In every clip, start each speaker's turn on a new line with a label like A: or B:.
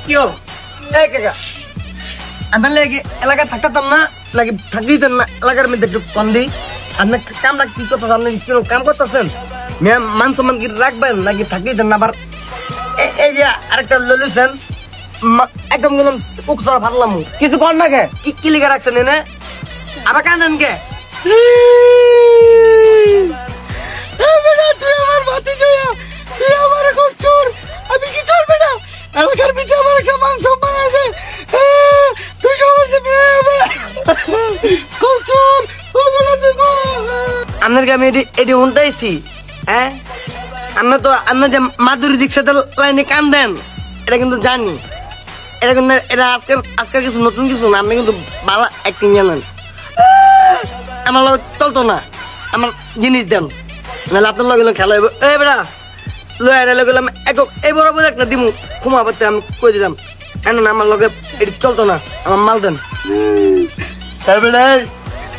A: কি হল এই কাকা আমার লাগে এলাকা থাকতাম না লাগে থাকতেই না এলাকার মধ্যে একটু কম দিই আপনি কামটা কি করতেছেন আপনি কি কাম করতেছেন মান সম্মান কি রাখবেন নাকি থাকতেই না আবার এই যে আরেকটা ললিছেন একদম গেলাম উকসরা ফাটলাম কিছু কর না কে কি লিখে রাখছেন এনে আবার কানেন কে তুই আমার বাতি জয়া তুই আমার কষ্টর আমি কি চলবে না এলাকার ভিতরে আমার একটা মান সম্মান আছে তুই সমাজে কষ্টর আপনাকে আমি এটি উল্টাইছি হ্যাঁ আমরা তো আপনার যে মাধুরী দীক্ষিতের লাইনে কান দেন এটা কিন্তু জানি এটা কিন্তু এটা আজকের কিছু নতুন কিছু না আপনি কিন্তু ভালো অ্যাক্টিং জানেন আমার লোক চলতো না আমার জিনিস দেন নাহলে আপনার লগে খেলা হইব এই বেড়া লয়ে গেলাম একক এই বড় বড় একটা দিমু ঘুমাবতে আমি কই দিলাম না আমার লগে এটি চলতো না আমার মাল দেন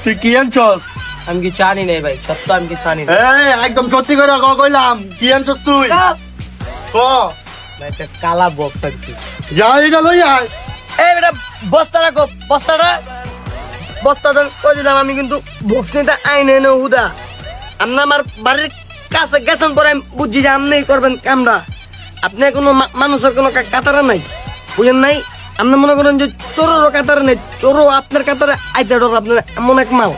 B: তুই কি আনছস
A: আমি কি জানি না ভাই সত্য আমি কি জানি
B: একদম সত্যি করে কইলাম কি আনছস তুই
A: কালা বক্স পাচ্ছি
B: যাই না লই আয়
A: এই বেটা বস্তাটা কই দিলাম আমি কিন্তু বক্স নিতে আইনে নে হুদা আপনি আমার বাড়ির কাছে গেছেন পরে আমি বুঝছি যে আপনি করবেন কামরা আপনি কোনো মানুষের কোনো কাতারা নাই বুঝেন নাই আপনি মনে করেন যে চোরেরও কাতারা নেই চোরও আপনার কাতারে আইতে ডর আপনার এমন এক মাল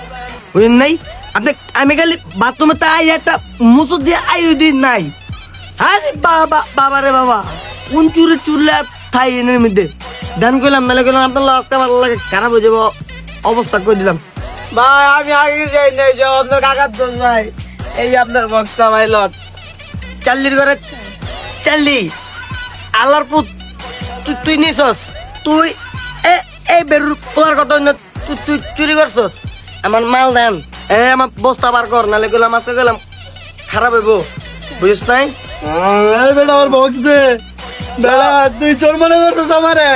A: বুঝেন নাই আপনি আমি খালি বাথরুমে তা আই একটা মুসুর দিয়ে আয়ু দিন নাই আরে বাবা রে বাবা কোন চুরলে থাই এনের মধ্যে ধ্যান করলাম নাহলে করলাম আপনার আজকে ভালো লাগে খারাপ হয়ে যাবো অবস্থা করে দিলাম ভাই আমি আগে যাই নাই যে আপনার কাকার দোষ ভাই এই যে আপনার বক্সটা ভাই লট চাল্লির ঘরে চাল্লি আল্লাহর পুত তুই নিছস তুই এই বেরুর পোলার কথা তুই চুরি করছস আমার মাল দেন আমার বস্তা বার কর নাহলে গেলাম আজকে গেলাম খারাপ হইব বুঝিস নাই
B: বেটা আমার বক্স দে বেটা তুই চোর মনে করছিস আমারে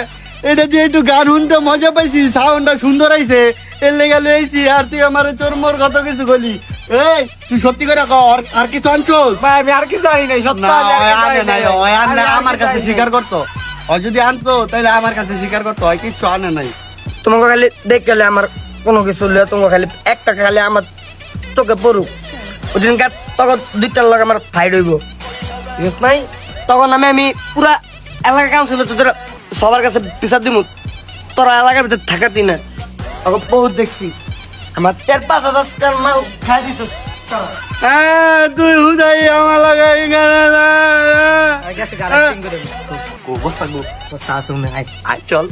B: এটা দিয়ে একটু গান শুনতে মজা পাইছি সাউন্ডটা সুন্দর আইছে এর লেগে লইছি আর তুই আমারে চোর মোর কত কিছু বলি এই তুই সত্যি করে কর আর কিছু আনছস
A: ভাই আমি আর কিছু জানি নাই সত্য
B: আমার কাছে স্বীকার করতো আর যদি আনতো তাহলে আমার কাছে স্বীকার করতো হয় কিচ্ছু আনে নাই
A: তোমাকে খালি দেখ গেলে আমার কোনো কিছু তোমাকে খালি একটা খালি আমার চোখে পড়ুক ওই দিনকার তখন দুইটার লোক আমার ফাইট হইব বুঝিস নাই তখন আমি পুরা এলাকা কাউন্সিল তোদের সবার কাছে বিচার দিব তোরা এলাকার ভিতরে থাকাতি না তখন বহুত দেখছি আমার 4-5 হাজার মাল খাই দিছ
B: তুই হুদাই আমার লাগাই
A: চল